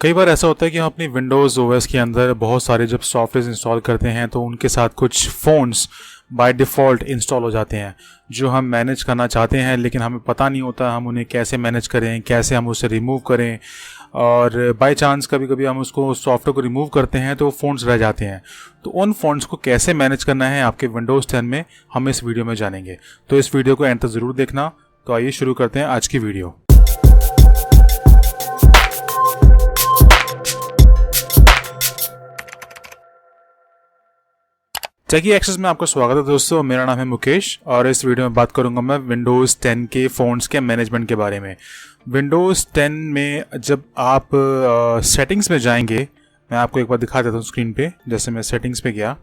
कई बार ऐसा होता है कि हम अपनी विंडोज़ ओएस के अंदर बहुत सारे जब सॉफ्टवेयर इंस्टॉल करते हैं तो उनके साथ कुछ फ़ोन्स बाय डिफ़ॉल्ट इंस्टॉल हो जाते हैं जो हम मैनेज करना चाहते हैं, लेकिन हमें पता नहीं होता हम उन्हें कैसे मैनेज करें, कैसे हम उसे रिमूव करें। और बाय चांस कभी कभी हम उसको सॉफ्टवेयर को रिमूव करते हैं तो फ़ोन्स रह जाते हैं। तो उन फ़ोन्स को कैसे मैनेज करना है आपके विंडोज़ 10 में, हम इस वीडियो में जानेंगे। तो इस वीडियो को एंड तक ज़रूर देखना। तो आइए शुरू करते हैं आज की वीडियो। टेकी एक्सेस में आपका स्वागत है दोस्तों। मेरा नाम है मुकेश और इस वीडियो में बात करूंगा मैं विंडोज़ 10 के फ़ोन्स के मैनेजमेंट के बारे में। विंडोज़ 10 में जब आप सेटिंग्स में जाएंगे, मैं आपको एक बार दिखा देता हूँ स्क्रीन पे। जैसे मैं सेटिंग्स पे गया,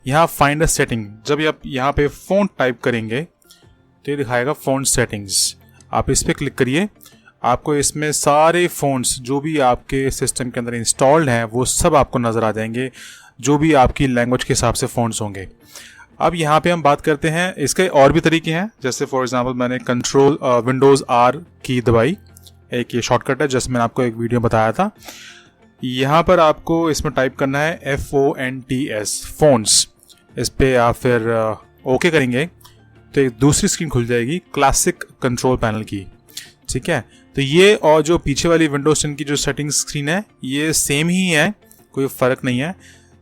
यहाँ फाइंड अ सेटिंग, जब आप यहाँ पे फ़ोन टाइप करेंगे तो ये दिखाएगा फ़ोन सेटिंग्स। आप इस पर क्लिक करिए, आपको इसमें सारे फ़ोन्स जो भी आपके सिस्टम के अंदर इंस्टॉल्ड हैं वो सब आपको नज़र आ जाएंगे, जो भी आपकी लैंग्वेज के हिसाब से फ़ोन्स होंगे। अब यहाँ पे हम बात करते हैं, इसके और भी तरीके हैं। जैसे फॉर एग्जांपल मैंने कंट्रोल विंडोज़ आर की दबाई, एक ये शॉर्टकट है जैसे मैंने आपको एक वीडियो बताया था। यहाँ पर आपको इसमें टाइप करना है FONTS फ़ोन्स। इस पर आप फिर ओके करेंगे तो एक दूसरी स्क्रीन खुल जाएगी क्लासिक कंट्रोल पैनल की। ठीक है, तो ये और जो पीछे वाली विंडोज़ 10 की जो सेटिंग्स स्क्रीन है ये सेम ही है, कोई फ़र्क नहीं है।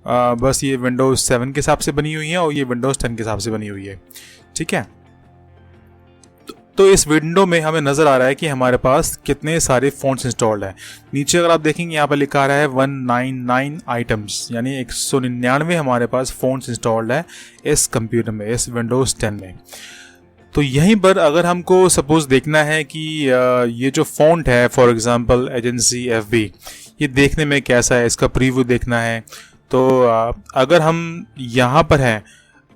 बस ये विंडोज़ 7 के हिसाब से बनी हुई है और ये विंडोज़ 10 के हिसाब से बनी हुई है। ठीक है, तो इस विंडो में हमें नज़र आ रहा है कि हमारे पास कितने सारे फ़ोन्स इंस्टॉल्ड है। नीचे अगर आप देखेंगे यहाँ पर लिखा रहा है 199 आइटम्स, यानी 199 हमारे पास फ़ोन्स इंस्टॉल्ड है इस कंप्यूटर में, इस विंडोज़ 10 में। तो यहीं पर अगर हमको सपोज़ देखना है कि ये जो फ़ॉन्ट है फॉर एग्ज़ाम्पल एजेंसी FB, ये देखने में कैसा है, इसका प्रीव्यू देखना है। तो अगर हम यहाँ पर हैं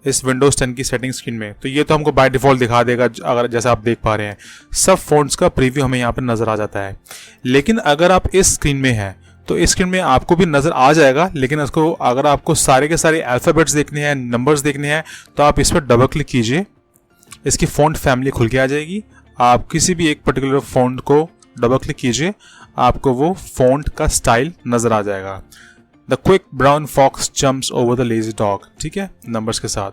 इस विंडोज़ 10 की सेटिंग स्क्रीन में, तो ये तो हमको बाय डिफ़ॉल्ट दिखा देगा। अगर जैसा आप देख पा रहे हैं सब फ़ॉन्ट्स का प्रीव्यू हमें यहाँ पर नज़र आ जाता है। लेकिन अगर आप इस स्क्रीन में हैं तो इस स्क्रीन में आपको भी नज़र आ जाएगा, लेकिन इसको अगर आपको सारे के सारे अल्फ़ाबेट्स देखने हैं, नंबर्स देखने हैं, तो आप इस पर डबल क्लिक कीजिए, इसकी फ़ॉन्ट फैमिली खुल के आ जाएगी। आप किसी भी एक पर्टिकुलर फ़ॉन्ट को डबल क्लिक कीजिए, आपको वो फ़ॉन्ट का स्टाइल नज़र आ जाएगा। The quick brown fox jumps over the lazy dog, ठीक है, नंबर्स के साथ।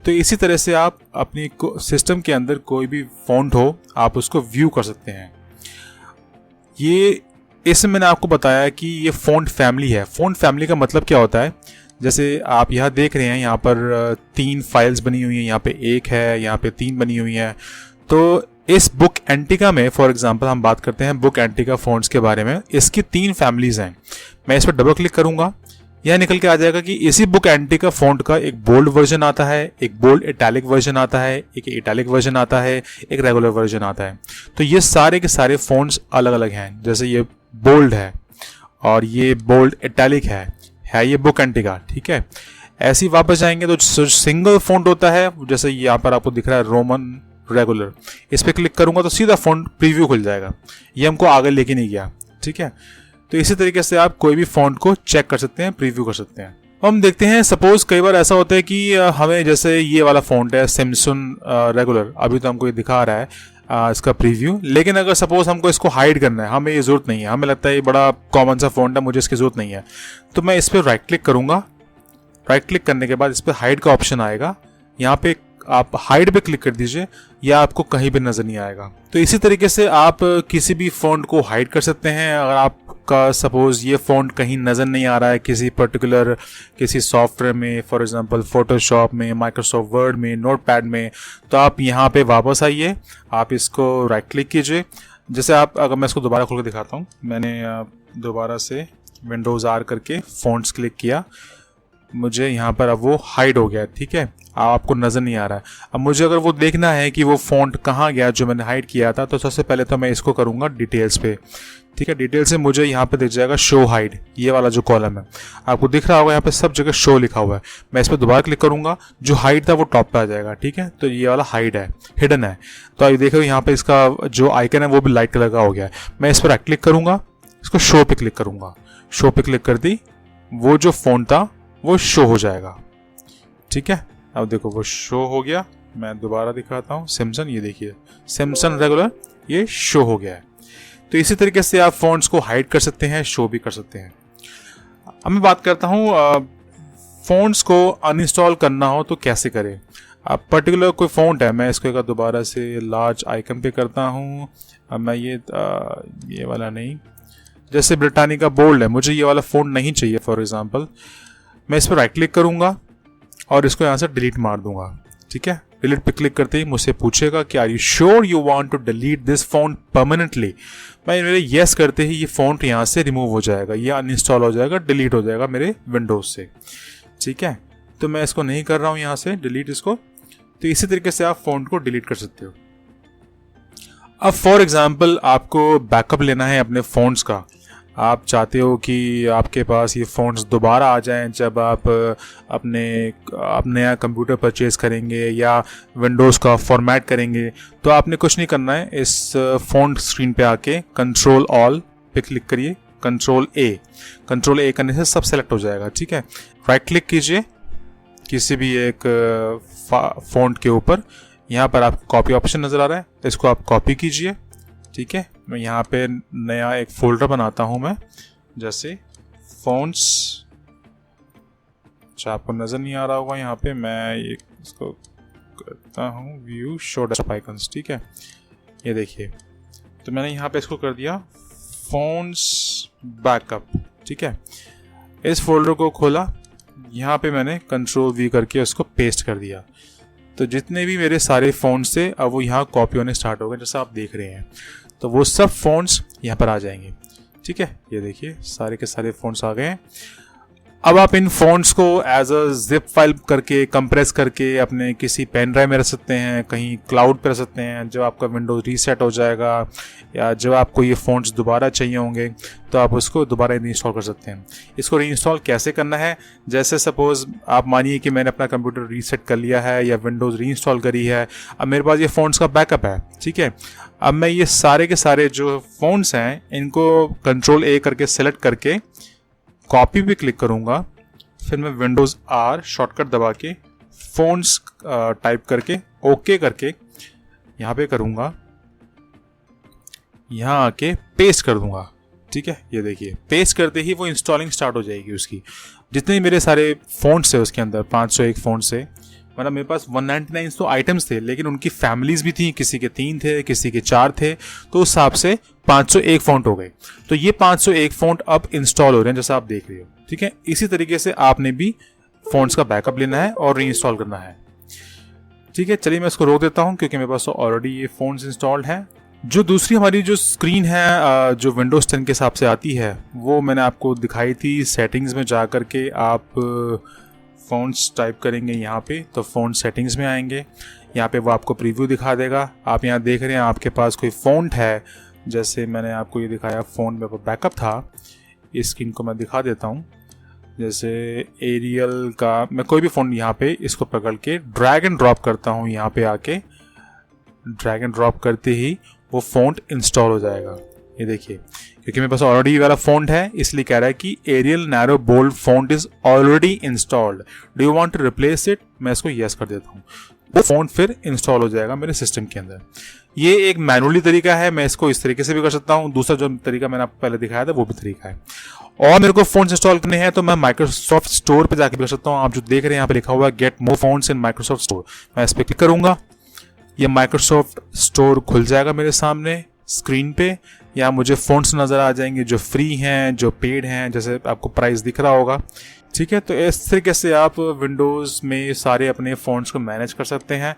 तो इसी तरह से आप अपनी सिस्टम के अंदर कोई भी फ़ॉन्ट हो आप उसको व्यू कर सकते हैं। ये इसमें मैंने आपको बताया कि ये फ़ॉन्ट फैमिली है। फ़ॉन्ट फैमिली का मतलब क्या होता है, जैसे आप यहाँ देख रहे हैं यहाँ पर 3 फाइल्स बनी हुई हैं, यहाँ पे 1 है, यहाँ पे 3 बनी हुई हैं। तो इस बुक एंटिका में फॉर एग्जांपल हम बात करते हैं बुक एंटिका फ़ॉन्ट्स के बारे में। इसकी 3 फैमिलीज़ हैं। मैं इस पर डबल क्लिक करूँगा, यह निकल के आ जाएगा कि इसी बुक एंटिका फ़ॉन्ट का एक बोल्ड वर्जन आता है, एक बोल्ड इटैलिक वर्जन आता है, एक इटैलिक वर्जन आता है, एक रेगुलर वर्जन आता है। तो ये सारे के सारे फ़ॉन्ट्स अलग अलग हैं। जैसे ये बोल्ड है और ये बोल्ड इटैलिक है ये बुक एंटिका। ठीक है, ऐसे ही वापस जाएंगे तो सिंगल फ़ॉन्ट होता है, जैसे यहाँ पर आपको दिख रहा है रोमन रेगुलर, इस पर क्लिक करूंगा तो सीधा फ़ॉन्ट प्रीव्यू खुल जाएगा। ये हमको आगे लेके नहीं गया। ठीक है, तो इसी तरीके से आप कोई भी फ़ॉन्ट को चेक कर सकते हैं, प्रीव्यू कर सकते हैं। हम देखते हैं सपोज़ कई बार ऐसा होता है कि हमें जैसे ये वाला फ़ॉन्ट है सैमसंग रेगुलर, अभी तो हमको ये दिखा रहा है इसका प्रीव्यू, लेकिन अगर सपोज़ हमको इसको हाइड करना है, हमें ये ज़रूरत नहीं है, हमें लगता है ये बड़ा कॉमन सा फ़ॉन्ट है, मुझे इसकी ज़रूरत नहीं है, तो मैं इस पर राइट क्लिक करूँगा। राइट क्लिक करने के बाद इस पर हाइड का ऑप्शन आएगा, यहाँ पे आप हाइड पे क्लिक कर दीजिए, या आपको कहीं भी नज़र नहीं आएगा। तो इसी तरीके से आप किसी भी फ़ॉन्ट को हाइड कर सकते हैं। अगर आपका सपोज़ ये फ़ॉन्ट कहीं नज़र नहीं आ रहा है किसी पर्टिकुलर किसी सॉफ्टवेयर में, फॉर एग्जांपल फोटोशॉप में, माइक्रोसॉफ्ट वर्ड में, नोटपैड में, तो आप यहाँ पे वापस आइए, आप इसको राइट क्लिक कीजिए। जैसे आप अगर मैं इसको दोबारा खोल के दिखाता हूँ, मैंने दोबारा से विंडोज़ R करके फ़ॉन्ट्स क्लिक किया, मुझे यहाँ पर अब वो हाइड हो गया। ठीक है, आपको नज़र नहीं आ रहा है। अब मुझे अगर वो देखना है कि वो फ़ॉन्ट कहाँ गया जो मैंने हाइड किया था, तो सबसे पहले तो मैं इसको करूँगा डिटेल्स पे। ठीक है, डिटेल से मुझे यहाँ पे दिख जाएगा शो हाइड, ये वाला जो कॉलम है आपको दिख रहा होगा, यहाँ पे सब जगह शो लिखा हुआ है। मैं इस पर दोबारा क्लिक करूँगा, जो हाइड था वो टॉप पे आ जाएगा। ठीक है, तो ये वाला हाइड है, हिडन है। तो आप देखो यहाँ पे इसका जो आइकन है वो भी लाइट कलर का हो गया है। मैं इस पर राइट क्लिक करूँगा, इसको शो पे क्लिक करूँगा, शो पे क्लिक कर दी, वो जो फ़ॉन्ट था वो शो हो जाएगा। ठीक है, अब देखो वो शो हो गया। मैं दोबारा दिखाता हूँ, सैमसंग, ये देखिए सैमसंग रेगुलर, ये शो हो गया है। तो इसी तरीके से आप फ़ॉन्ट्स को हाइड कर सकते हैं, शो भी कर सकते हैं। अब मैं बात करता हूँ फ़ॉन्ट्स को अनइंस्टॉल करना हो तो कैसे करें। अब पर्टिकुलर कोई फ़ॉन्ट है, मैं इसको एक दोबारा से लार्ज आइकन पे करता हूँ। अब मैं ये वाला नहीं, जैसे ब्रिटानिका बोल्ड है, मुझे ये वाला फ़ॉन्ट नहीं चाहिए फॉर एग्जांपल। मैं इस पर राइट क्लिक करूँगा और इसको यहाँ से डिलीट मार दूंगा। ठीक है, डिलीट पे क्लिक करते ही मुझसे पूछेगा कि are you sure you want to delete this font permanently. मैं मेरे येस करते ही ये फ़ॉन्ट यहाँ से रिमूव हो जाएगा, ये अनइंस्टॉल हो जाएगा, डिलीट हो जाएगा मेरे विंडोज़ से। ठीक है, तो मैं इसको नहीं कर रहा हूँ यहाँ से डिलीट इसको। तो इसी तरीके से आप फ़ॉन्ट को डिलीट कर सकते हो। अब फॉर एग्जांपल आपको बैकअप लेना है अपने फ़ॉन्ट्स का। आप चाहते हो कि आपके पास ये फ़ॉन्ट्स दोबारा आ जाएं जब आप नया कंप्यूटर परचेज़ करेंगे या विंडोज़ का फॉर्मेट करेंगे। तो आपने कुछ नहीं करना है, इस फ़ॉन्ट स्क्रीन पे आके कंट्रोल ऑल पे क्लिक करिए, कंट्रोल ए करने से सब सेलेक्ट हो जाएगा। ठीक है, राइट क्लिक कीजिए किसी भी एक फ़ॉन्ट के ऊपर, यहाँ पर आपको कॉपी ऑप्शन नज़र आ रहा है, इसको आप कॉपी कीजिए। ठीक है, मैं यहाँ पे नया एक फोल्डर बनाता हूँ मैं, जैसे फ़ॉन्ट्स, अच्छा आपको नज़र नहीं आ रहा होगा यहाँ पे, मैं इसको करता हूँ व्यू शो डेस्कटॉप आइकन्स। ठीक है, ये देखिए, तो मैंने यहाँ पे इसको कर दिया फ़ॉन्ट्स बैकअप। ठीक है, इस फोल्डर को खोला, यहाँ पे मैंने कंट्रोल वी करके उसको पेस्ट कर दिया। तो जितने भी मेरे सारे फ़ॉन्ट्स थे अब वो यहाँ कॉपी होने स्टार्ट हो गए, जैसा आप देख रहे हैं। तो वो सब फ़ॉन्ट्स यहाँ पर आ जाएंगे। ठीक है, ये देखिए सारे के सारे फ़ॉन्ट्स आ गए हैं। अब आप इन फ़ॉन्ट्स को एज अ जिप फाइल करके कंप्रेस करके अपने किसी पेन ड्राइव में रख सकते हैं, कहीं क्लाउड पर रख सकते हैं। जब आपका विंडोज़ रीसेट हो जाएगा या जब आपको ये फ़ॉन्ट्स दोबारा चाहिए होंगे तो आप उसको दोबारा रीइंस्टॉल कर सकते हैं। इसको रीइंस्टॉल कैसे करना है, जैसे सपोज़ आप मानिए कि मैंने अपना कंप्यूटर रीसेट कर लिया है या विंडोज़ रीइंस्टॉल करी है, अब मेरे पास ये फ़ॉन्ट्स का बैकअप है। ठीक है, अब मैं ये सारे के सारे जो फ़ॉन्ट्स हैं इनको कंट्रोल ए करके सेलेक्ट करके कॉपी पे क्लिक करूंगा, फिर मैं विंडोज़ आर शॉर्टकट दबा के फ़ॉन्ट्स टाइप करके ओके करके यहाँ पे करूंगा, यहाँ आके पेस्ट कर दूंगा। ठीक है, ये देखिए पेस्ट करते ही वो इंस्टॉलिंग स्टार्ट हो जाएगी उसकी। जितने मेरे सारे फ़ॉन्ट्स है उसके अंदर 501 फ़ॉन्ट्स है, मतलब मेरे पास 199 तो आइटम्स थे, लेकिन उनकी फैमिलीज़ भी थी, किसी के 3 थे, किसी के 4 थे, तो उस हिसाब से 501 फ़ॉन्ट हो गए। तो ये 501 फ़ॉन्ट अब इंस्टॉल हो रहे हैं जैसा आप देख रहे हो। ठीक है, इसी तरीके से आपने भी फ़ॉन्ट्स का बैकअप लेना है और रीइंस्टॉल करना है। ठीक है, चलिए मैं इसको रोक देता हूँ क्योंकि मेरे पास तो ऑलरेडी ये फ़ॉन्ट्स इंस्टॉल्ड हैं। जो दूसरी हमारी जो स्क्रीन है जो विंडोज़ 10 के हिसाब से आती है वो मैंने आपको दिखाई थी। सेटिंग्स में जा कर के आप फ़ॉन्ट्स टाइप करेंगे यहाँ पे, तो फ़ॉन्ट सेटिंग्स में आएंगे, यहाँ पे वो आपको प्रीव्यू दिखा देगा। आप यहाँ देख रहे हैं आपके पास कोई फ़ॉन्ट है, जैसे मैंने आपको ये दिखाया फ़ॉन्ट में बैकअप था, इस स्क्रीन को मैं दिखा देता हूँ। जैसे एरियल का मैं कोई भी फ़ॉन्ट यहाँ पे इसको पकड़ के ड्रैग एंड ड्रॉप करता हूँ, यहाँ पे आके ड्रैग एंड ड्रॉप करते ही वो फ़ॉन्ट इंस्टॉल हो जाएगा। ये देखिए, क्योंकि मेरे पास ऑलरेडी वाला फ़ॉन्ट है इसलिए कह रहा है कि Arial narrow bold font is already installed, do you want to replace it. मैं इसको यस कर देता हूँ, वो फ़ॉन्ट फिर इंस्टॉल हो जाएगा मेरे सिस्टम के अंदर। ये एक मैनुअली तरीका है, मैं इसको इस तरीके से भी कर सकता हूँ। दूसरा जो तरीका मैंने आपको पहले दिखाया था वो भी तरीका है। और मेरे को फ़ॉन्ट्स इंस्टॉल करने हैं तो मैं माइक्रोसॉफ्ट स्टोर पे जाके भी कर सकता हूँ। आप जो देख रहे हैं यहाँ पे लिखा हुआ है get more fonts in Microsoft store, मैं इस पर क्लिक करूँगा, ये माइक्रोसॉफ्ट स्टोर खुल जाएगा मेरे सामने स्क्रीन पे। यहाँ मुझे फ़ॉन्ट्स नज़र आ जाएंगे जो फ्री हैं, जो पेड हैं, जैसे आपको प्राइस दिख रहा होगा। ठीक है, तो इस तरीके से आप विंडोज़ में सारे अपने फ़ॉन्ट्स को मैनेज कर सकते हैं।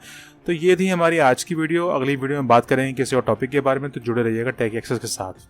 तो ये थी हमारी आज की वीडियो। अगली वीडियो में बात करेंगे किसी और टॉपिक के बारे में, तो जुड़े रहिएगा टेक एक्सेस के साथ।